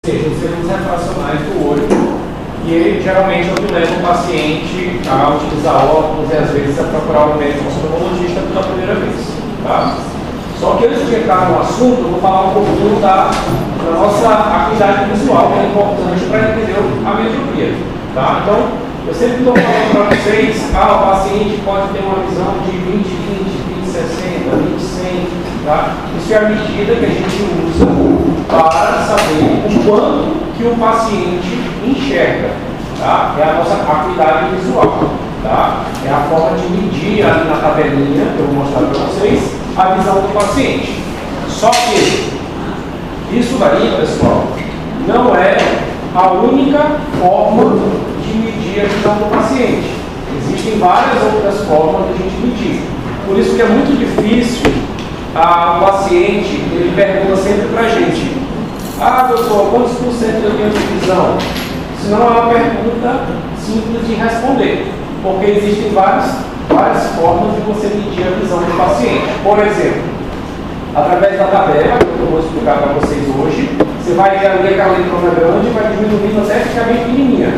seja, os segundos refracionais do olho, e ele geralmente é o que leva o paciente a utilizar óculos e às vezes a procurar um médico oftalmologista pela primeira vez. Tá? Só que antes de entrar no assunto, eu vou falar um pouquinho da nossa acuidade visual, que é importante para entender a miopia. Tá? Então, eu sempre estou falando para vocês, o paciente pode ter uma visão de 20/20, 20/60, 20/100, tá? Isso é a medida que a gente usa para saber o quanto que o paciente enxerga, tá? É a nossa acuidade visual, tá? É a forma de medir ali na tabelinha, que eu vou mostrar para vocês, a visão do paciente. Só que isso daí, pessoal, não é a única forma de medir a visão do paciente. Existem várias outras formas de a gente medir. Por isso que é muito difícil o paciente, ele pergunta sempre para a gente: doutor, quantos por cento eu tenho de visão? Isso não é uma pergunta simples de responder, porque existem várias formas de você medir a visão do paciente. Por exemplo, através da tabela, que eu vou explicar para vocês hoje, você vai ler aquela letrona grande e vai diminuindo até ficar bem pequenininha.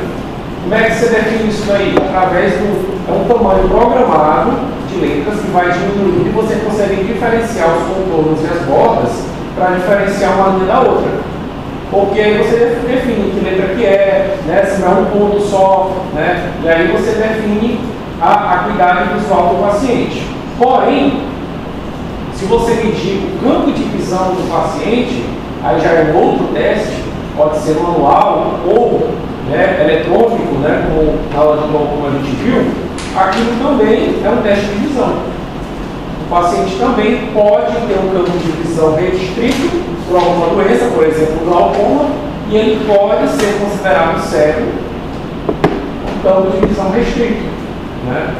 Como é que você define isso daí? Através é um tamanho programado de letras que vai diminuindo e você consegue diferenciar os contornos e as bordas para diferenciar uma linha da outra. Porque aí você define que letra que é, né, se não é um ponto só, né, e aí você define a acuidade visual do paciente. Porém, se você medir o campo de visão do paciente, aí já é um outro teste, pode ser manual ou, né, eletrônico, né, como na aula de glaucoma a gente viu, aquilo também é um teste de visão. O paciente também pode ter um campo de visão restrito por alguma doença, por exemplo, o glaucoma, e ele pode ser considerado cego um campo de visão restrito, né?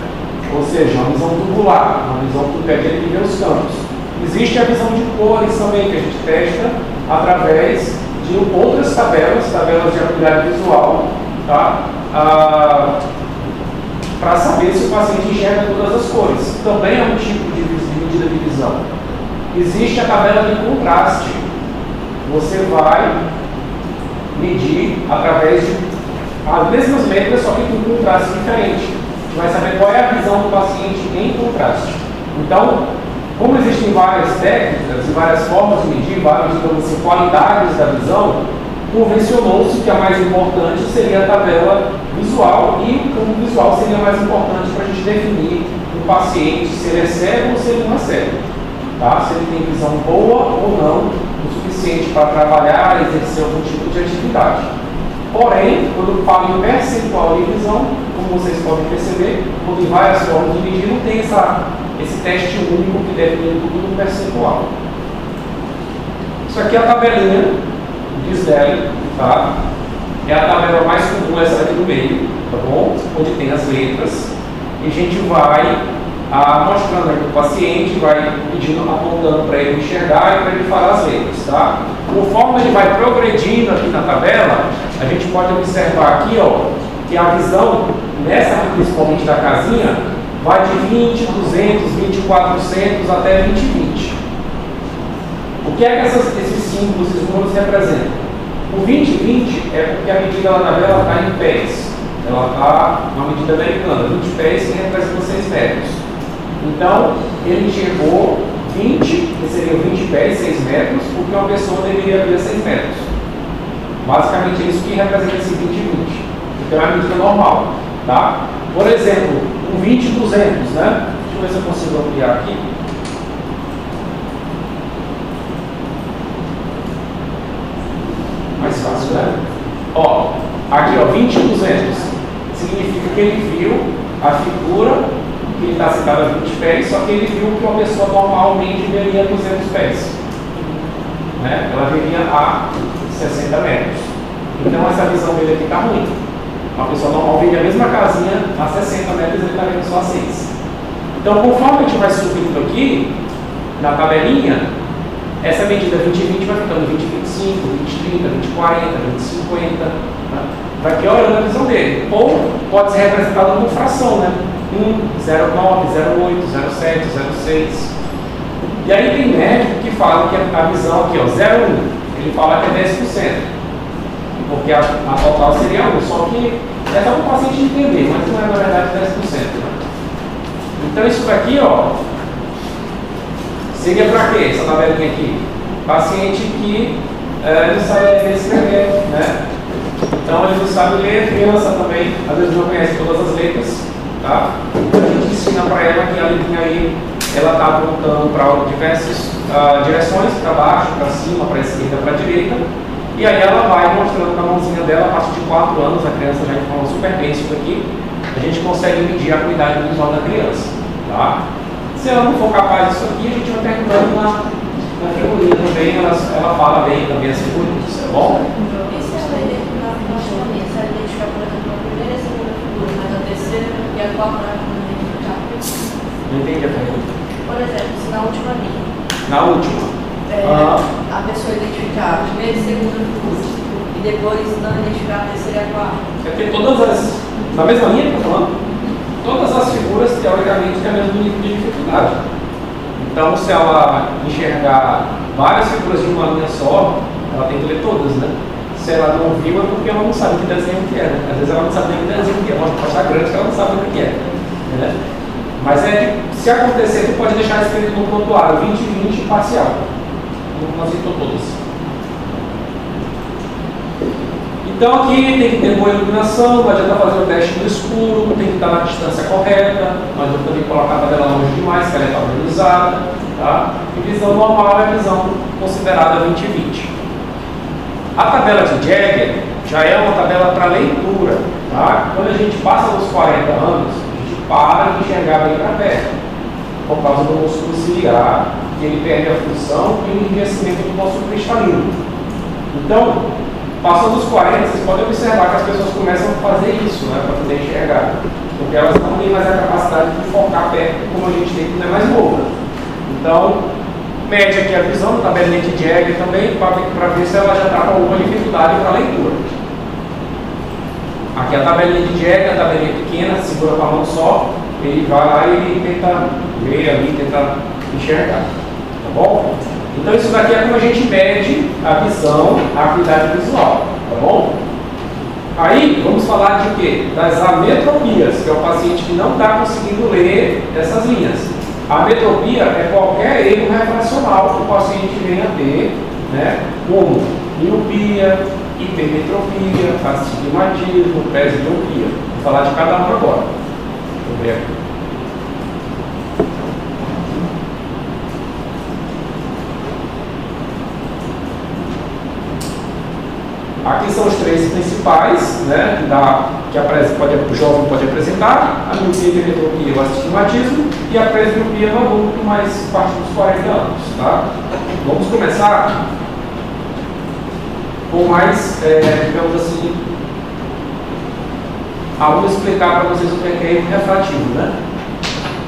Ou seja, uma visão tubular, uma visão que impede ele de ver os campos. Existe a visão de cores também, que a gente testa através de outras tabelas de acuidade visual, tá? Para saber se o paciente enxerga todas as cores. Também é um tipo de medida de visão. Existe a tabela de contraste. Você vai medir através de as mesmas letras, só que com contraste diferente. Você vai saber qual é a visão do paciente em contraste. Então, como existem várias técnicas e várias formas de medir, várias, digamos assim, qualidades da visão, convencionou-se que a mais importante seria a tabela visual, e o campo visual seria mais importante para a gente definir o paciente, se ele é cego ou se ele não é cego, tá? Se ele tem visão boa ou não, o suficiente para trabalhar e exercer algum tipo de atividade. Porém, quando eu falo em percentual de visão, como vocês podem perceber, como tem várias formas de medir, não tem esse teste único que define tudo no percentual. Isso aqui é a tabelinha de Snellen, tá? É a tabela mais comum, essa aqui do meio, tá bom? Onde tem as letras. E a gente vai mostrando aqui o paciente, vai pedindo, apontando para ele enxergar e para ele falar as letras, tá? Conforme ele vai progredindo aqui na tabela, a gente pode observar aqui, ó, que a visão, nessa aqui, principalmente da casinha, vai de 20, 200, 20, 400 até 20, 20. O que é que esses símbolos, esses números representam? O 20, 20 é porque a medida lá na tabela está em pés. Ela está uma medida americana, 20 pés que representa 6 metros. Então, ele enxergou 20, que seriam 20 pés, 6 metros, porque uma pessoa deveria ver 6 metros. Basicamente, é isso que representa esse 20 e 20. Então, é uma medida normal, tá? Por exemplo, um 20 e 200, né? Deixa eu ver se eu consigo ampliar aqui. Mais fácil, né? Ó, aqui, ó, 20 e 200. Significa que ele viu a figura, que ele está sentado a 20 pés, só que ele viu que uma pessoa normalmente veria 200 pés. Né? Ela veria a 60 metros. Então essa visão dele aqui está ruim. Uma pessoa normal veria a mesma casinha a 60 metros, ele está vendo só a 6. Então, conforme a gente vai subindo aqui, na tabelinha, essa medida 20 e 20 vai ficando 20 e 25, 20 e 30, 20 e 40, 20 e 50. Né? Vai piorando a visão dele. Ou pode ser representada como fração, né? 1, 0,9, 0,8, 0,7, 0,6. E aí tem médico que fala que a visão aqui, ó, 0,1, ele fala que é 10%. porque a total seria 1, só que é só para o paciente entender, mas não é na verdade 10%. Né? Então isso daqui, ó, seria para quê? Essa tabelinha aqui? Paciente que não sabe ler e escrever, né? Então ele não sabe ler, criança também, às vezes não conhece todas as letras, tá? Então a gente ensina para ela que a letrinha aí, ela está apontando para diversas direções, para baixo, para cima, para a esquerda, para a direita, e aí ela vai mostrando com a mãozinha dela, a partir de 4 anos, a criança já informa super bem isso daqui, a gente consegue medir a acuidade visual da criança, tá? Se ela não for capaz disso aqui, a gente vai perguntando na figurinha também, ela fala bem também as figurinhas, tá bom? E se ela identificar, se ela identificar, por exemplo, a primeira e a segunda figura, mas a terceira e a quarta não identificar? Não entendi a pergunta. Por exemplo, se na última linha. Na última. A pessoa identificar a primeira e a segunda figura e depois não identificar a terceira e a quarta. É porque todas as. Na mesma linha que eu estou falando? Todas as figuras, teoricamente, têm o mesmo nível de dificuldade. Então, se ela enxergar várias figuras de uma linha só, ela tem que ler todas, né? Se ela não viu, é porque ela não sabe que desenho que é, né? Às vezes ela não sabe nem que desenho que é, pode passar grande que ela não sabe o que é, né? Mas se acontecer, tu pode deixar escrito no prontuário 20/20 parcial. Não aceitou todas. Então aqui tem que ter boa iluminação, não adianta fazer o teste no escuro, tem que estar na distância correta, não adianta também colocar a tabela longe demais, que ela é padronizada, tá? E visão normal é a visão considerada 20/20. A tabela de Jagger já é uma tabela para leitura, tá? Quando a gente passa dos 40 anos, a gente para de enxergar bem para perto, por causa do músculo ciliar, que ele perde a função e o enrijecimento do músculo cristalino. Então, passando dos 40, vocês podem observar que as pessoas começam a fazer isso, né, para poder enxergar. Porque elas não têm mais a capacidade de focar perto como a gente tem quando é mais novo. Então, mede aqui a visão, tabelinha de Jagger também, para ver se ela já está com alguma dificuldade para a leitura. Aqui a tabelinha de Jagger, a tabelinha pequena, segura com a mão só, ele vai lá e tenta ver ali, tenta enxergar. Tá bom? Então isso daqui é como a gente mede a visão, a acuidade visual, tá bom? Aí vamos falar de quê? Das ametropias, que é o paciente que não está conseguindo ler essas linhas. A ametropia é qualquer erro refracional que o paciente venha a ter, né? Como miopia, hipermetropia, astigmatismo, presbiopia. Vou falar de cada um agora. Deixa eu ver aqui. Aqui são os 3 principais, né, que o jovem pode apresentar: a miopia, a hipermetropia, o astigmatismo e a presbiopia no adulto, mais a partir dos 40 anos. Tá? Vamos começar com mais, digamos assim, vamos explicar para vocês o que é erro refrativo, né?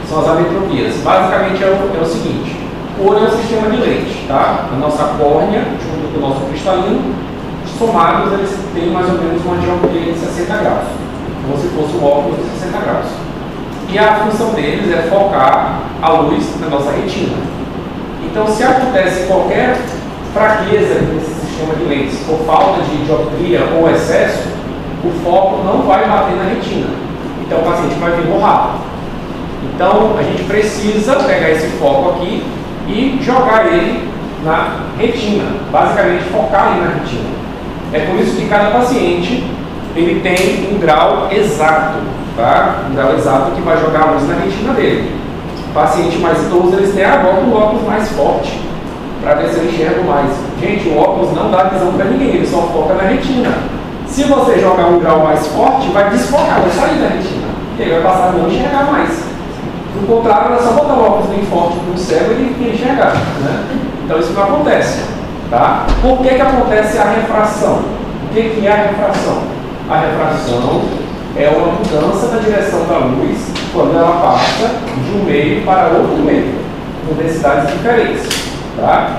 São as ametropias. Basicamente é o seguinte: o olho é um sistema de lente, tá? A nossa córnea, junto com o nosso cristalino, somados, eles têm mais ou menos uma dioptria de 60 graus, como se fosse um óculos de 60 graus. E a função deles é focar a luz na nossa retina. Então, se acontece qualquer fraqueza nesse sistema de lentes, por falta de dioptria ou excesso, o foco não vai bater na retina. Então, o paciente vai vir borrado. Então, a gente precisa pegar esse foco aqui e jogar ele na retina, basicamente focar ele na retina. É por isso que cada paciente ele tem um grau exato, tá? Um grau exato que vai jogar a luz na retina dele. O paciente mais idoso, eles têm agora um óculos mais forte, para ver se ele enxerga mais. Gente, o óculos não dá visão para ninguém, ele só foca na retina. Se você jogar um grau mais forte, vai desfocar, vai sair da retina. E ele vai passar a não enxergar mais. Do contrário, é só botar o óculos bem forte no céu e ele enxergar, né? Então isso não acontece. Tá? Por que acontece a refração? O que é a refração? A refração é uma mudança da direção da luz quando ela passa de um meio para outro meio, com densidades diferentes. Tá?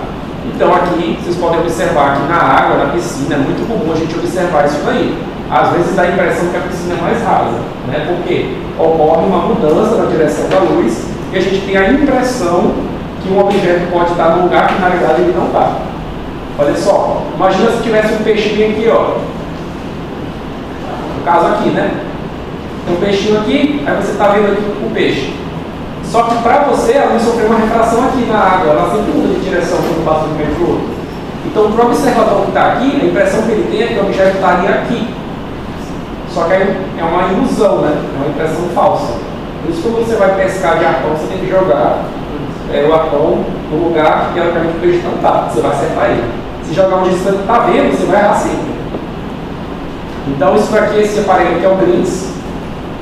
Então aqui vocês podem observar que na água, na piscina, é muito comum a gente observar isso daí. Às vezes dá a impressão que a piscina é mais rasa, né? Porque ocorre uma mudança na direção da luz e a gente tem a impressão que um objeto pode estar num lugar que na realidade ele não está. Olha só, imagina se tivesse um peixinho aqui, ó, caso aqui, né? Tem um peixinho aqui, aí você está vendo aqui o peixe. Só que para você, a luz sofreu uma refração aqui na água, ela sempre muda de direção quando passa de um meio para o outro. Então, para o observador que está aqui, a impressão que ele tem é que o objeto estaria aqui. Só que é uma ilusão, né? É uma impressão falsa. Por isso, quando você vai pescar de arpão, você tem que jogar o arpão no lugar que, teoricamente, o peixe não está. Você vai acertar ele. Se jogar onde você está vendo, você vai errar sempre. Então, isso daqui, esse aparelho que é o GRINS,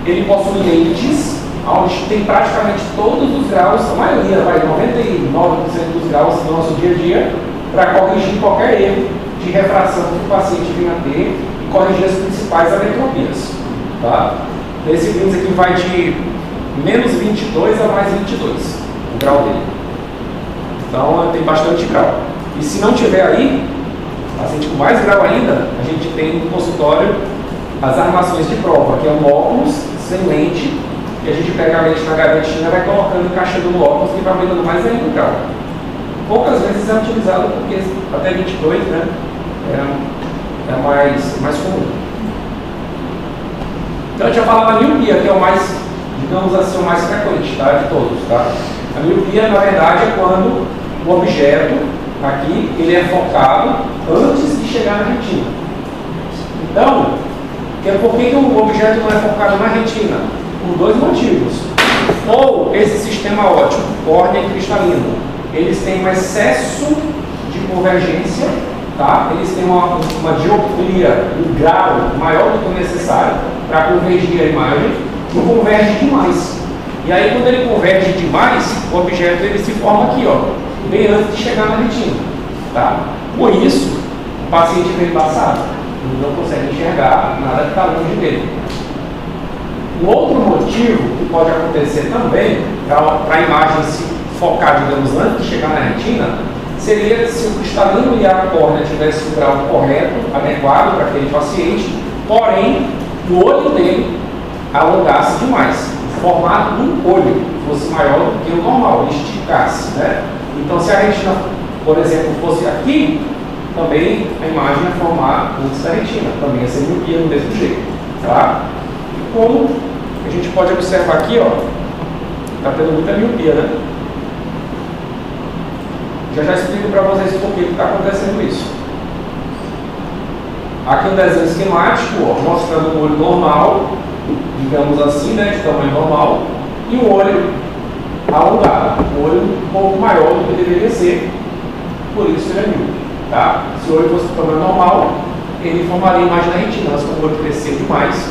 ele possui lentes, onde tem praticamente todos os graus, a maioria, 99% dos graus do nosso dia a dia, para corrigir qualquer erro de refração que o paciente venha a ter e corrigir as principais ametropias. Tá? Esse GRINS aqui vai de menos 22 a mais 22, o grau dele. Então, tem bastante grau. E se não tiver aí, paciente com mais grau ainda, a gente tem no consultório as armações de prova, que é um óculos sem lente, e a gente pega a lente na gavetinha, vai colocando, encaixando no óculos e vai aumentando mais ainda o grau. Poucas vezes é utilizado porque até 22, né, é mais comum. Então eu tinha falado da miopia, que é o mais, digamos assim, o mais frequente, tá, de todos, tá? A miopia, na verdade, é quando o objeto aqui, ele é focado antes de chegar na retina. Então, por que o objeto não é focado na retina? Por dois motivos. Ou esse sistema óptico, córnea e cristalino, eles têm um excesso de convergência, tá? Eles têm uma dioptria, um grau maior do que o necessário para convergir a imagem, e converge demais. E aí, quando ele converge demais, o objeto ele se forma aqui, ó, bem antes de chegar na retina. Tá? Por isso, o paciente vem embaçado, ele não consegue enxergar nada que está longe dele. Um outro motivo que pode acontecer também, para a imagem se focar, digamos, antes de chegar na retina, seria se o cristalino e a córnea tivessem o grau correto, adequado para aquele paciente, porém, o olho dele alongasse demais. O formato do olho fosse maior do que o normal, ele esticasse, né? Então, se a retina, por exemplo, fosse aqui, também a imagem ia formar antes da retina, também ia ser miopia do mesmo jeito, tá? E como a gente pode observar aqui, ó, tá tendo muita miopia, né? Já explico para vocês por que está acontecendo isso. Aqui um desenho esquemático, ó, mostrando um olho normal, digamos assim, né, de tamanho normal, e um olho alongado, um olho um pouco maior do que deveria ser, por isso ele é míope, tá? Se o olho fosse do tamanho normal, ele formaria a imagem da retina, mas como o olho cresceu demais,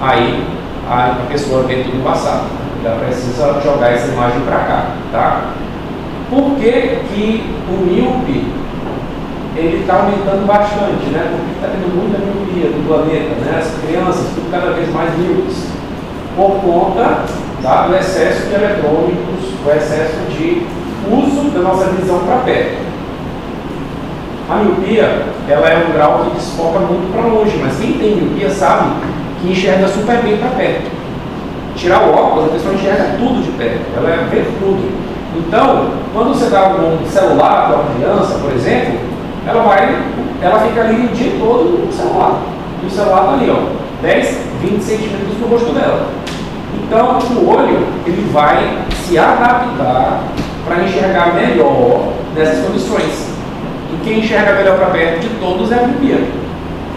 aí a pessoa vê tudo passado, ela precisa jogar essa imagem para cá, tá? Por que o míope ele está aumentando bastante, né? Porque está tendo muita miopia do planeta, né? As crianças ficam cada vez mais míopes por conta do excesso de eletrônicos, o excesso de uso da nossa visão para perto. A miopia, ela é um grau que desfoca muito para longe, mas quem tem miopia sabe que enxerga super bem para perto. Tirar o óculos, a pessoa enxerga tudo de perto, ela vê tudo. Então, quando você dá um celular para uma criança, por exemplo, ela fica ali o dia todo no celular. E o celular está ali, ó, 10, 20 centímetros do rosto dela. Então, o olho ele vai se adaptar para enxergar melhor nessas condições. E quem enxerga melhor para perto de todos é a miopia.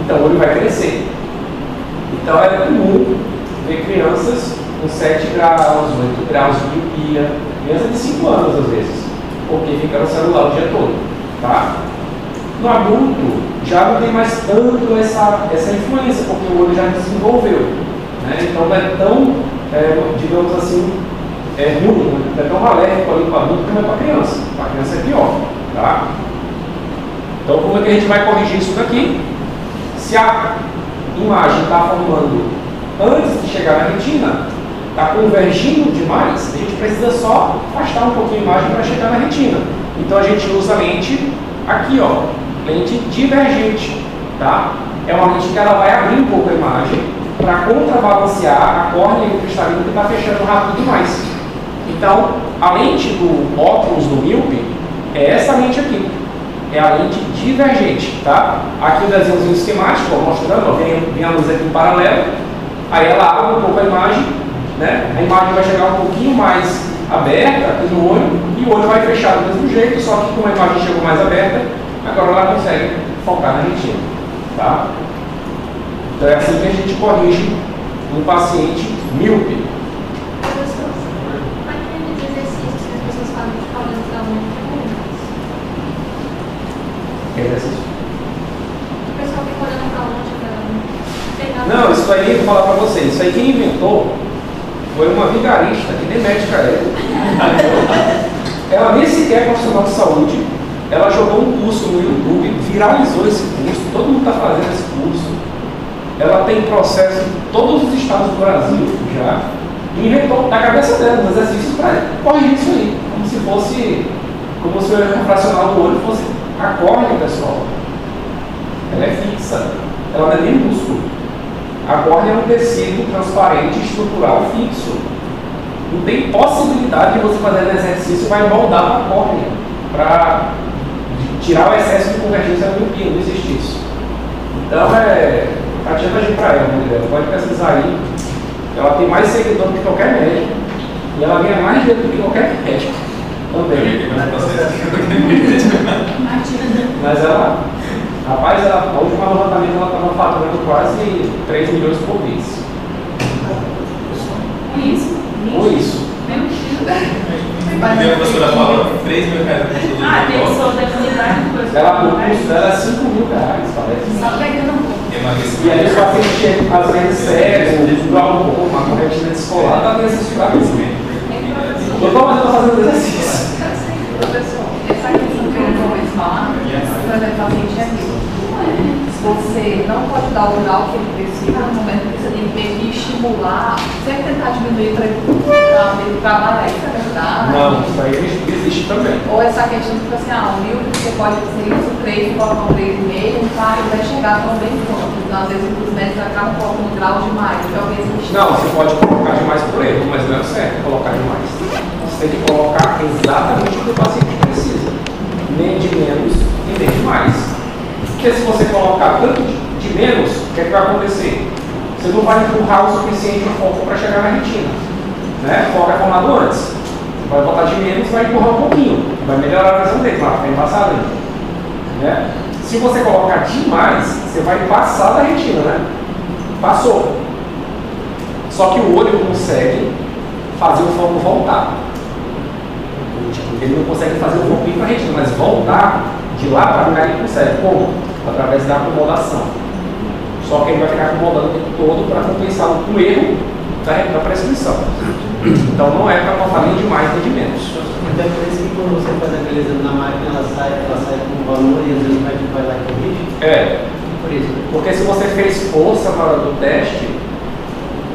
Então, o olho vai crescer. Então, é comum ver crianças com 7 graus, 8 graus de miopia, criança de 5 anos às vezes, porque fica no celular o dia todo. Tá? No adulto, já não tem mais tanto essa influência, porque o olho já desenvolveu. Né? Então, não é tão, digamos assim, ruim, não é tão maléfico ali para o adulto como é para a criança. Para a criança é pior. Tá? Então, como é que a gente vai corrigir isso daqui? Se a imagem está formando antes de chegar na retina, está convergindo demais, a gente precisa só afastar um pouquinho a imagem para chegar na retina. Então, a gente usa a lente aqui, ó, lente divergente, tá? É uma lente que ela vai abrir um pouco a imagem para contrabalancear a córnea e o cristalino que está fechando rápido demais. Então, a lente do óculos do míope é essa lente aqui. é a lente divergente, tá? Aqui o desenhozinho esquemático, ó, mostrando, ó, vem a luz aqui em paralelo, aí ela abre um pouco a imagem, né? A imagem vai chegar um pouquinho mais aberta aqui no olho, e o olho vai fechar do mesmo jeito, só que como a imagem chegou mais aberta, agora ela consegue focar na retina, tá? Então é assim que a gente corrige um paciente míope. Professor, aqueles exercícios que as pessoas falam de olhando para longe, Exercício. o pessoal fica olhando para longe, Não, isso aí eu vou falar pra vocês. Isso aí quem inventou foi uma vigarista, que nem médica é. Ela nem sequer é profissional de saúde. Ela jogou um curso no YouTube, viralizou esse curso, todo mundo está fazendo esse curso. Ela tem processo em todos os estados do Brasil já. E inventou na cabeça dela um exercício para corrigir isso aí. Como se o olho fracional do olho fosse a córnea, pessoal. Ela é fixa, ela não é nem músculo. A córnea é um tecido transparente estrutural fixo. Não tem possibilidade de você fazer exercício e vai moldar a córnea para tirar o excesso de convergência da miopia. Não existe isso. Então adianta agir para ela, né? Pode pesquisar aí. Ela tem mais seguidor do que qualquer médico e ela ganha mais dinheiro do que qualquer médico também. Mas ela, rapaz, a última levantamento ela estava faturando quase 3 milhões por mês. Isso? Ou isso. E a professora fala 3 mil reais por estudo. Ah, tem só da unidade depois. Ela, o custo dela é 5 mil reais, parece. Só pegando um pouco. E aí os pacientes chegam, às vezes, cegos, glaucoma, com retina descolada, ela tem esses cuidados. Doutor, mas eu estou fazendo exercício. Professor, essa questão que eu vou falar, por exemplo, o paciente é meu. Você não pode dar o grau que ele precisa no momento que você tem que meio que estimular, sempre tentar diminuir para ele trabalhar, isso é verdade? Não, isso aí existe também. Ou essa questão de tipo assim, o mil você pode ser isso, 3, coloca um 3,5, tá? E vai chegar tão bem pronto. Então, às vezes, os médicos acabam colocando grau demais, talvez Não, você pode colocar demais por erro, mas não é certo colocar demais. Você tem que colocar exatamente o que o paciente precisa. Nem de menos e nem de mais. Porque se você colocar tanto de menos, o que é que vai acontecer? Você não vai empurrar o suficiente o foco para chegar na retina. Né? O foco é formado antes. Você vai botar de menos e vai empurrar um pouquinho. Vai melhorar a visão dele, vai ficar embaçado. Né? Se você colocar demais, você vai passar da retina, né? Passou. Só que o olho consegue fazer o foco voltar. Ele não consegue fazer o foco ir para a retina, mas voltar de lá para cá ele consegue. Como? Através da acomodação. Só que ele vai ficar acomodando o tempo todo para compensar o erro da prescrição. Então não é para botar nem de mais nem de menos. Então por isso que quando você faz aquele exame na máquina, ela sai com um valor e às vezes o médico vai lá e corrige? É. Por isso. Porque se você fez força na hora do teste,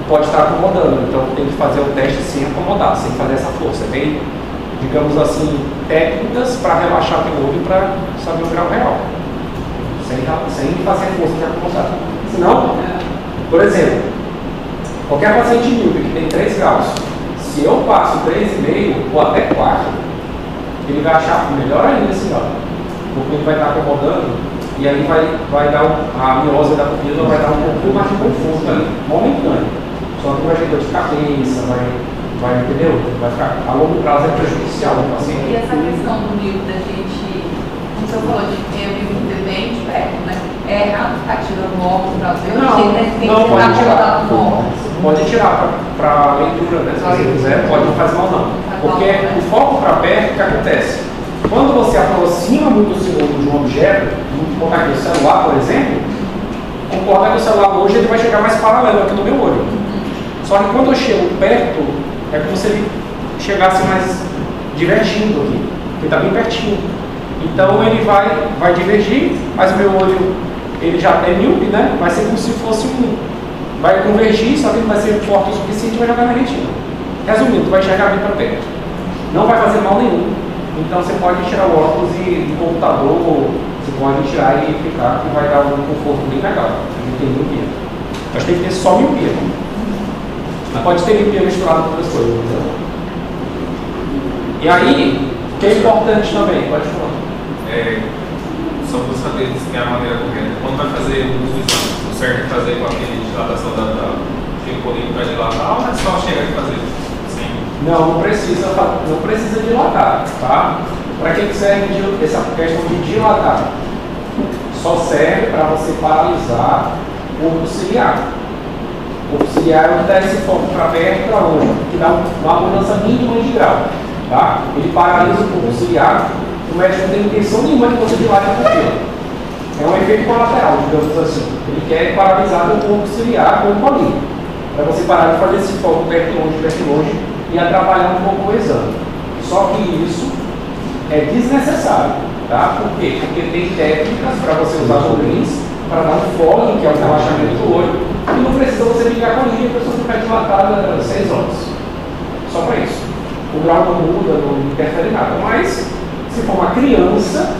pode estar acomodando. Então tem que fazer o teste sem acomodar, sem fazer essa força. Tem, digamos assim, técnicas para relaxar o olho para saber o grau real. Sem fazer força de acomodar. Senão, por exemplo, qualquer paciente míope que tem 3 graus, se eu passo 3,5 ou até 4, ele vai achar melhor ainda esse grau. Porque ele vai estar acomodando e aí vai dar a miose da pupila vai dar um pouquinho mais de conforto ali, momentâneo. Só que vai ter dor de cabeça, vai, entendeu? Vai ficar, a longo prazo é prejudicial ao paciente. E essa questão do mil da gente, como você falou, de ter mil bem de perto, né? É errado ficar tirando óculos para ver, não, pode tirar. Pode tirar para leitura, né? Se você quiser, pode, não faz mal não. Porque o foco para perto, o que acontece? Quando você aproxima muito o seu olho de um objeto, vamos colocar aqui o celular, por exemplo, concorda que o celular hoje ele vai chegar mais paralelo aqui no meu olho. Só que quando eu chego perto, é como se ele chegasse mais divergindo aqui, porque está bem pertinho. Então ele vai divergir, mas o meu olho ele já é míope, né? Vai ser como se fosse vai convergir, só que ele vai ser forte o suficiente e vai jogar na retina. Resumindo, vai enxergar bem para perto. Não vai fazer mal nenhum. Então você pode tirar o óculos e do computador, você pode tirar e ficar, que vai dar um conforto bem legal. Não tem miopia. Mas tem que ter só miopia. Mas pode ter miopia misturada com outras coisas. Entendeu? E aí, o que é importante também, pode falar. só para saber se é a maneira correta. Quando vai fazer o exame, o certo é fazer com aquele dilatação da glicemia para dilatar ou é só chegar e fazer? Sim. Não precisa dilatar, tá? Para que serve essa questão de dilatar? Só serve para você paralisar o corpo ciliar. O corpo ciliar é onde dá esse foco para perto e para longe, que dá uma mudança mínima de grau, tá? Ele paralisa o corpo ciliar. O médico não tem intenção nenhuma de você dilate a pupila. É um efeito colateral, digamos assim. Ele quer paralisar o corpo ciliar com o colinho, para você parar de fazer esse foco perto e longe e atrapalhar um pouco o exame. Só que isso é desnecessário, tá? Por quê? Porque tem técnicas para você usar bobins para dar um fole, que é o relaxamento do olho, e não precisa você ligar com a linha e a pessoa ficar dilatada 6 horas. Só para isso. O grau não muda, não interfere nada. Mas se for uma criança,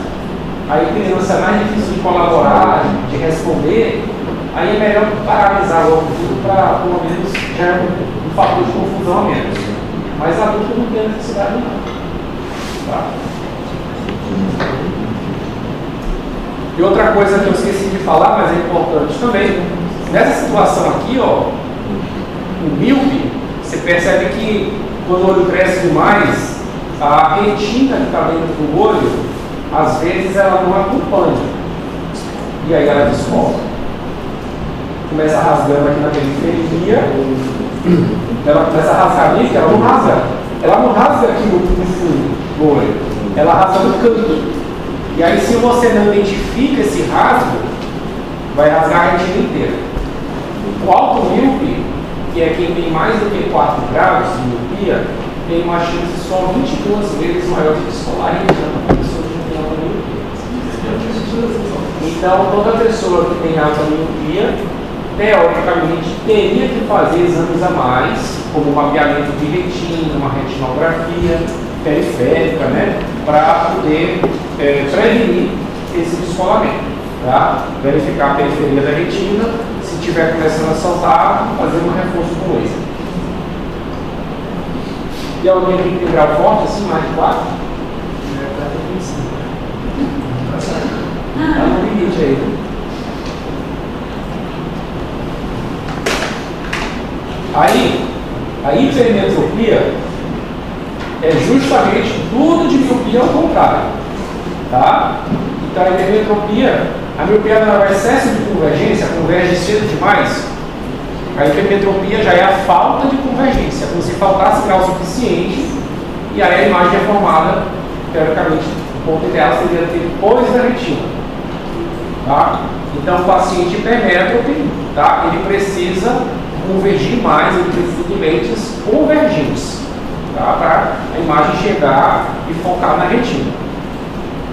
aí criança é mais difícil de colaborar, de responder, aí é melhor paralisar logo tudo para, pelo menos, já é um fator de confusão a menos. Mas adulto não tem necessidade não. Tá? E outra coisa que eu esqueci de falar, mas é importante também, nessa situação aqui, ó, o míope, você percebe que quando o olho cresce demais, a retina que está dentro do olho, às vezes ela não acompanha. E aí ela descobre. Começa rasgando aqui na periferia, ela começa a rasgar ali, que ela não rasga. Ela não rasga aqui no fundo do olho, ela rasga no canto. E aí, se você não identifica esse rasgo, vai rasgar a retina inteira. O alto míope, que é quem tem mais do que 4 graus de miopia, tem uma chance só 22 vezes maior de descolar e uma pessoa que tem alta miopia. Então, toda pessoa que tem alta miopia, teoricamente, teria que fazer exames a mais, como mapeamento de retina, uma retinografia periférica, né, para poder prevenir esse descolamento, tá? Verificar a periferia da retina, se estiver começando a saltar, fazer um reforço com laser. E alguém aqui que tem grau forte, assim, mais de 4? Está no limite aí. Aí, a hipermetropia é justamente tudo de miopia ao contrário, tá? Então a hipermetropia, a miopia não é excesso de convergência, converge cedo demais. A hipermetropia já é a falta de convergência, como se faltasse grau suficiente e aí a imagem é formada, teoricamente, o ponto ideal seria depois da retina, tá? Então o paciente hipermétrope, tá? Ele precisa convergir mais, ele precisa de lentes convergentes, tá? Para a imagem chegar e focar na retina.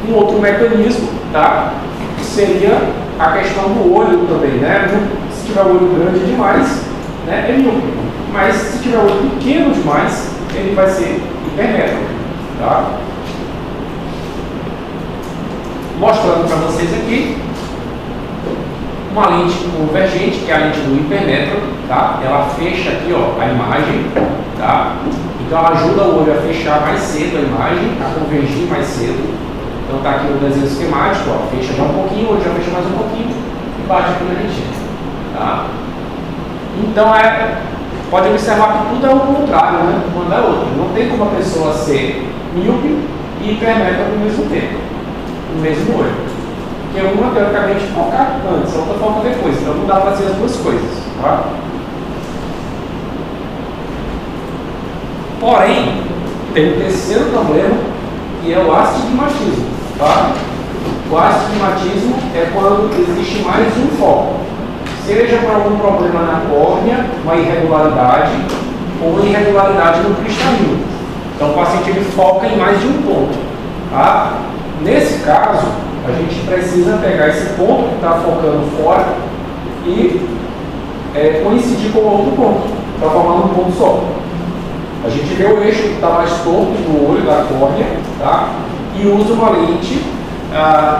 Um outro mecanismo, tá? Seria a questão do olho também, né? Se tiver o olho grande demais, né, é míope. Mas se tiver o olho pequeno demais, ele vai ser hipermétrope, tá? Mostrando para vocês aqui uma lente convergente, que é a lente do hipermétrope, tá? Ela fecha aqui, ó, a imagem, tá? Então ela ajuda o olho a fechar mais cedo a imagem, a convergir mais cedo. Então está aqui no desenho esquemático, ó, fecha já um pouquinho, o olho já fecha mais um pouquinho e bate aqui na retina, tá? Então pode observar que tudo é o contrário, né? Uma da outra. Não tem como a pessoa ser míope e hipermétrope ao mesmo tempo, no mesmo olho. Porque uma teoricamente foca antes, a outra foca depois. Então não dá para ser as duas coisas, tá? Porém, tem um terceiro problema, que é o astigmatismo, tá? O astigmatismo é quando existe mais de um foco, seja por algum problema na córnea, uma irregularidade, ou irregularidade no cristalino. Então o paciente ele foca em mais de um ponto, tá? Nesse caso, a gente precisa pegar esse ponto que está focando fora e coincidir com outro ponto, para formar um ponto só. A gente vê o eixo que está mais torto do olho, da córnea, tá? E usa uma lente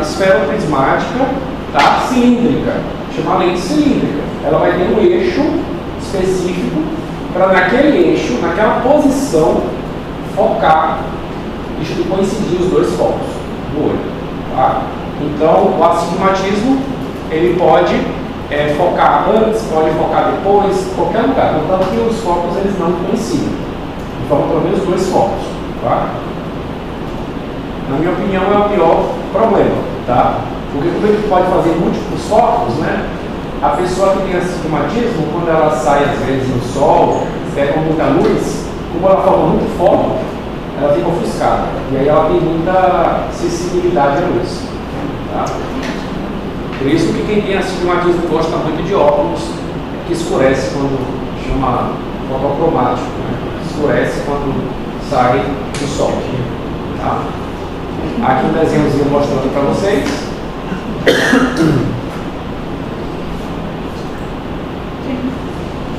esferoprismática, tá? Cilíndrica, chama lente cilíndrica. Ela vai ter um eixo específico para naquele eixo, naquela posição, focar e coincidir os dois focos do olho, tá? Então, o astigmatismo, ele pode focar antes, pode focar depois, qualquer lugar. Contanto que os focos eles não coincidem. Então, pelo menos 2 focos. Tá? Na minha opinião, é o pior problema. Tá? Porque como ele pode fazer múltiplos focos, né? A pessoa que tem astigmatismo, quando ela sai às vezes no sol, pega muita luz, como ela forma muito foco, ela fica ofuscada. E aí ela tem muita sensibilidade à luz. Tá? Por isso que quem tem astigmatismo gosta muito de óculos que escurece quando chama fotocromático, né? Escurece quando sai do sol. Tá? Aqui um desenhozinho mostrando para vocês.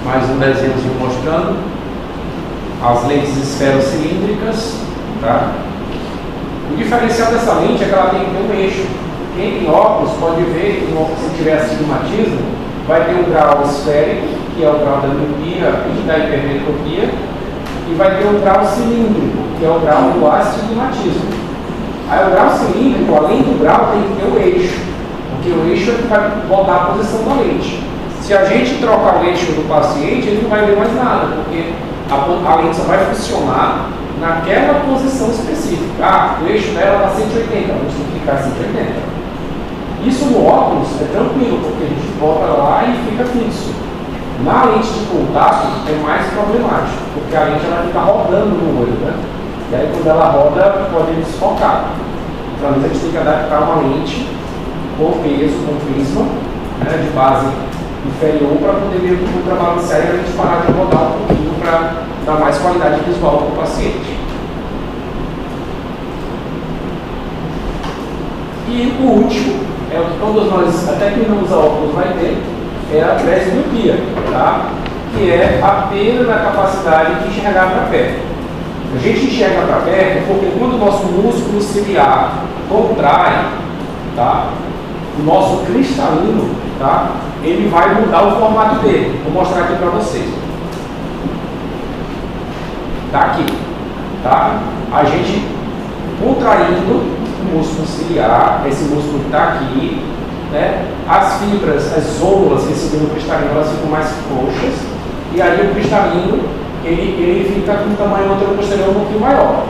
Mais um desenhozinho mostrando as lentes esferocilíndricas. Tá? O diferencial dessa lente é que ela tem que ter um eixo. Quem tem óculos pode ver que se tiver astigmatismo, vai ter um grau esférico, que é o grau da miopia e da hipermetropia, e vai ter um grau cilíndrico, que é o grau do astigmatismo. Aí o grau cilíndrico, além do grau, tem que ter o eixo, porque o eixo é que vai botar a posição da lente. Se a gente trocar o eixo do paciente, ele não vai ver mais nada, porque a lente só vai funcionar naquela posição específica. Ah, o eixo dela está 180, a gente tem que ficar 180. Isso no óculos é tranquilo, porque a gente bota lá e fica fixo. Na lente de contato é mais problemático, porque a lente ela fica rodando no olho, né? E aí quando ela roda, pode desfocar. Então a gente tem que adaptar uma lente com peso, com prisma, né, de base inferior, para poder meio que contrabalancear e a gente parar de rodar um pouquinho para dar mais qualidade visual para o paciente. E o último, é o que todos nós, até quem não usa óculos vai ter, é a presbiopia, tá? Que é a perda da capacidade de enxergar para perto. A gente enxerga para perto porque quando o nosso músculo ciliar contrai, tá? O nosso cristalino, tá? Ele vai mudar o formato dele. Vou mostrar aqui para vocês. Tá aqui, tá? A gente contraindo o músculo ciliar, esse músculo que está aqui, né? As fibras, as zônulas que seguem o cristalino, elas ficam mais frouxas, e aí o cristalino ele fica com um tamanho anteroposterior um pouquinho maior.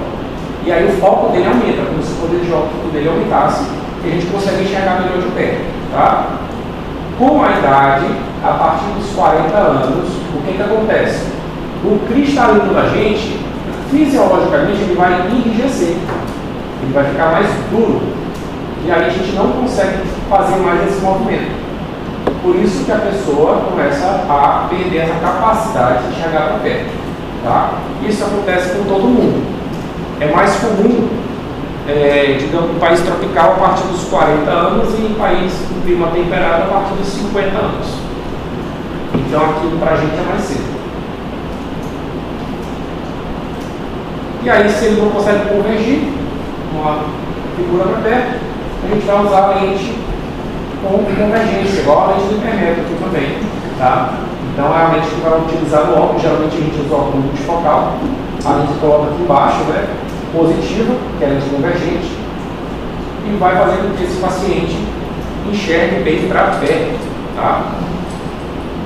E aí o foco dele aumenta, como se o poder de óptico dele aumentasse, e a gente consegue enxergar melhor de perto. Tá? Com a idade, a partir dos 40 anos, o que acontece? O cristalino da gente, fisiologicamente, ele vai enrijecer. Ele vai ficar mais duro. E aí a gente não consegue fazer mais esse movimento. Por isso que a pessoa começa a perder essa capacidade de enxergar para perto. Tá? Isso acontece com todo mundo. É mais comum, digamos, em país tropical a partir dos 40 anos e em país com clima temperado a partir dos 50 anos. Então aquilo para a gente é mais cedo. E aí, se ele não consegue convergir uma figura para perto, a gente vai usar a lente com convergência, igual a lente do hipermetro aqui também. Tá? Então é a lente que vai utilizar no óculos, geralmente a gente usa o óculos multifocal. A lente coloca aqui embaixo, né? Positiva, que é a lente convergente, e vai fazer com que esse paciente enxergue bem para perto. Tá?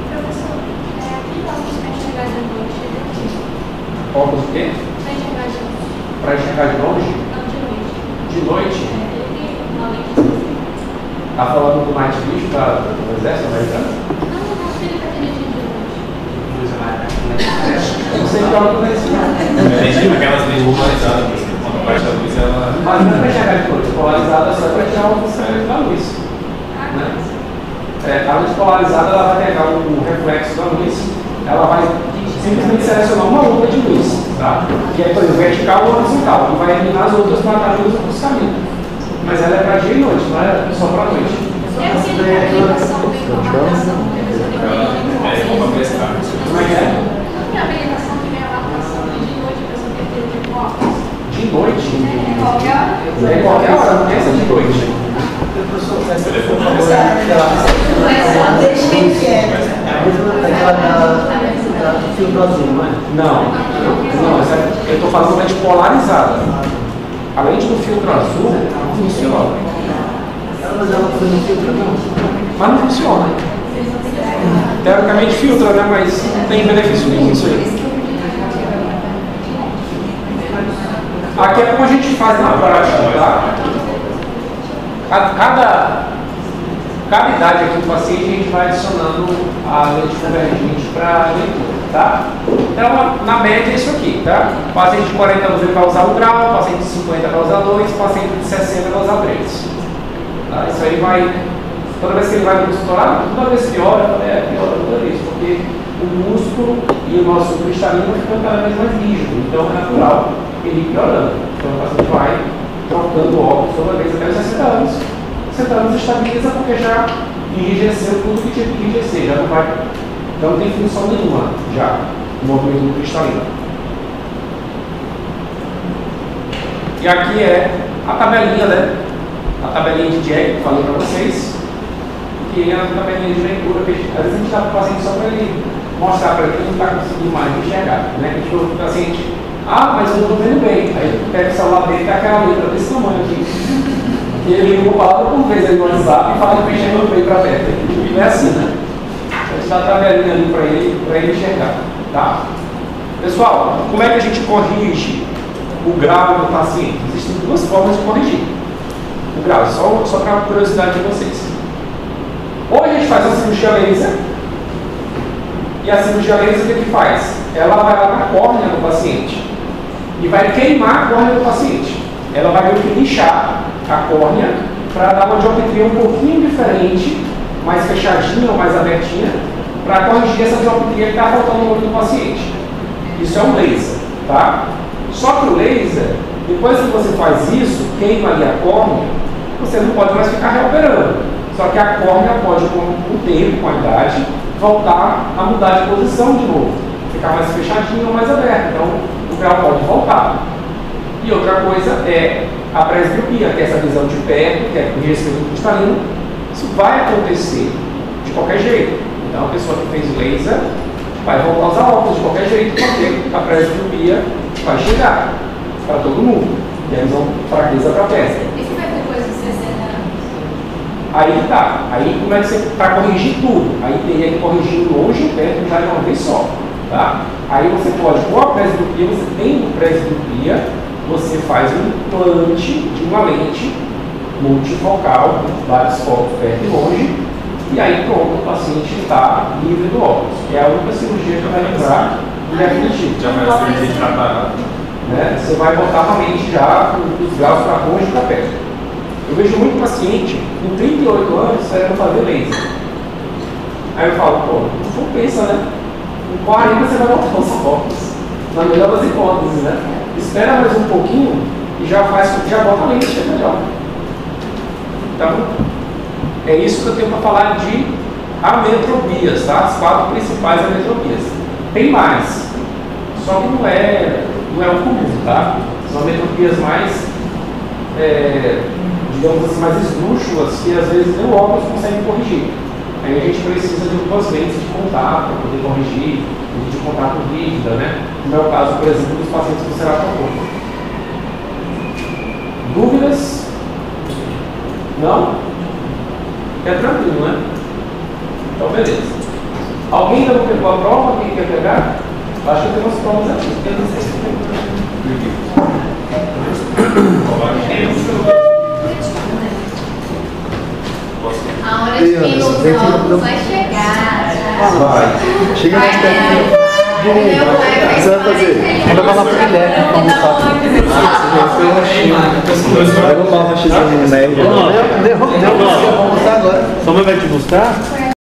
Professor, aquele óculos para enxergar de noite, ele é o quê? Óculos o quê? Para enxergar de noite. Para enxergar de longe? Não, de noite. De noite? Ele tem uma lente específica. Tá falando do Night Vision do exército americano? Não, ele está dirigindo de noite. Não sei que óculos é esse, não. Aquelas lentes polarizadas, por exemplo, quando a parte da luz ela. Mas não é para enxergar de noite. Polarizada só é para tirar o função da luz. Né? A lente polarizada ela vai pegar o reflexo da luz, ela vai simplesmente selecionar uma onda de luz, tá? Que é, por exemplo, vertical ou horizontal, e vai eliminar as outras para dar luz no buscamento. Mas ela é para dia e noite, não é só para noite. É aquele habilitação vem com a marcação, que a pessoa tem que Como a prestar. Como é que é? Não tem habilitação que vem a marcação e de noite a pessoa tem que ter tipo óculos. De noite? É qualquer hora. É qualquer hora, não tem essa de noite. Professor, você por favor, aquela do filtro azul, não é? Não, eu estou falando lente polarizada. A lente do filtro azul funciona. Mas ela não filtra, não. Mas não funciona. Teoricamente filtra, né? Mas não tem benefício nenhum isso aí. Aqui é como a gente faz na prática, tá? Cada idade aqui do paciente a gente vai adicionando a lente convergente para a leitura, tá? Então, na média é isso aqui, tá? O paciente de 40 anos ele vai usar 1 grau, o paciente de 50 vai usar 2, o paciente de 60 vai usar 3. Tá? Isso aí vai, toda vez que ele vai no consultório, toda vez piora, piora toda vez, porque o músculo e o nosso cristalino ficam cada vez mais rígido, então é natural ele ir piorando. Então o paciente vai trocando óculos toda vez até os 60 anos. 60 anos estabiliza porque já enrijeceu tudo que tinha que enrijecer, já não tem função nenhuma já o movimento do cristalino. E aqui é a tabelinha, né? A tabelinha de Jack que eu falei para vocês, que é a tabelinha de leitura que às vezes a gente dá para o paciente só para ele mostrar para ele que ele não está conseguindo mais enxergar, né? Que o paciente, mas eu não estou vendo bem. Aí pega o celular dele e tá aquela letra desse tamanho aqui. E ele liga uma palavra por vez aí no WhatsApp e fala que enxerga bem para perto. Não é assim, né? A gente dá a tabelinha ali para ele enxergar, tá? Pessoal, como é que a gente corrige o grau do paciente? Existem duas formas de corrigir o grau, só para curiosidade de vocês. Ou a gente faz uma cirurgia laser, e a cirurgia laser o que faz? Ela vai lá na córnea do paciente e vai queimar a córnea do paciente. Ela vai meio que lixar a córnea para dar uma dioptria um pouquinho diferente, mais fechadinha ou mais abertinha, para corrigir essa dioptria que está faltando no olho do paciente. Isso é um laser, tá? Só que o laser, depois que você faz isso, queima ali a córnea, você não pode mais ficar reoperando. Só que a córnea pode, com o tempo, com a idade, voltar a mudar de posição de novo, ficar mais fechadinho ou mais aberto. Então, o grau pode voltar. E outra coisa é a presbiopia, que é essa visão de perto, que é o respeito cristalino. Isso vai acontecer de qualquer jeito. Então, a pessoa que fez laser vai voltar a usar óculos de qualquer jeito, porque a presbiopia vai chegar para todo mundo. E a visão fraqueza para a testa. E se vai depois dos 60 anos? Aí tá. Aí como é que você, para corrigir tudo? Aí teria que corrigir longe e perto já de uma vez só. Tá? Aí você pode, com a presbiopia, você tem presbiopia, você faz um implante de uma lente multifocal, vários focos perto e longe, e aí pronto, o paciente está livre do óculos, que é a única cirurgia que vai entrar em definitivo. Já vai a cirurgia de catarata. Né? Você vai botar realmente já os graus para longe e para perto. Eu vejo muito paciente com 38 anos querendo fazer laser. Aí eu falo, não pensa, né? Com 40 você vai botar os óculos. Na melhor das hipóteses, né? Espera mais um pouquinho e já bota a lente, é melhor. Então, é isso que eu tenho para falar de ametropias, tá? As 4 principais ametropias. Tem mais, só que não é o comum, tá? São ametropias mais, digamos assim, mais esdrúxulas, que às vezes nem o óculos consegue corrigir. Aí a gente precisa de 2 lentes de contato para poder corrigir, de contato rígida, né? No meu caso, por exemplo, dos pacientes com ceratocone. Dúvidas? Não? É tranquilo, né? Então, beleza. Alguém ainda não pegou a prova? Quem quer pegar? Acho que tem umas provas aqui. Eu não sei se tem. A hora de quem usa óculos vai chegar. Vai. Chega mais perto. Você vai fazer? Vai falar pro Guilherme pra almoçar. Foi um rachinho. Vai arrumar um rachizinho no nerd. Deu, vamos almoçar agora. Sua mãe vai te buscar?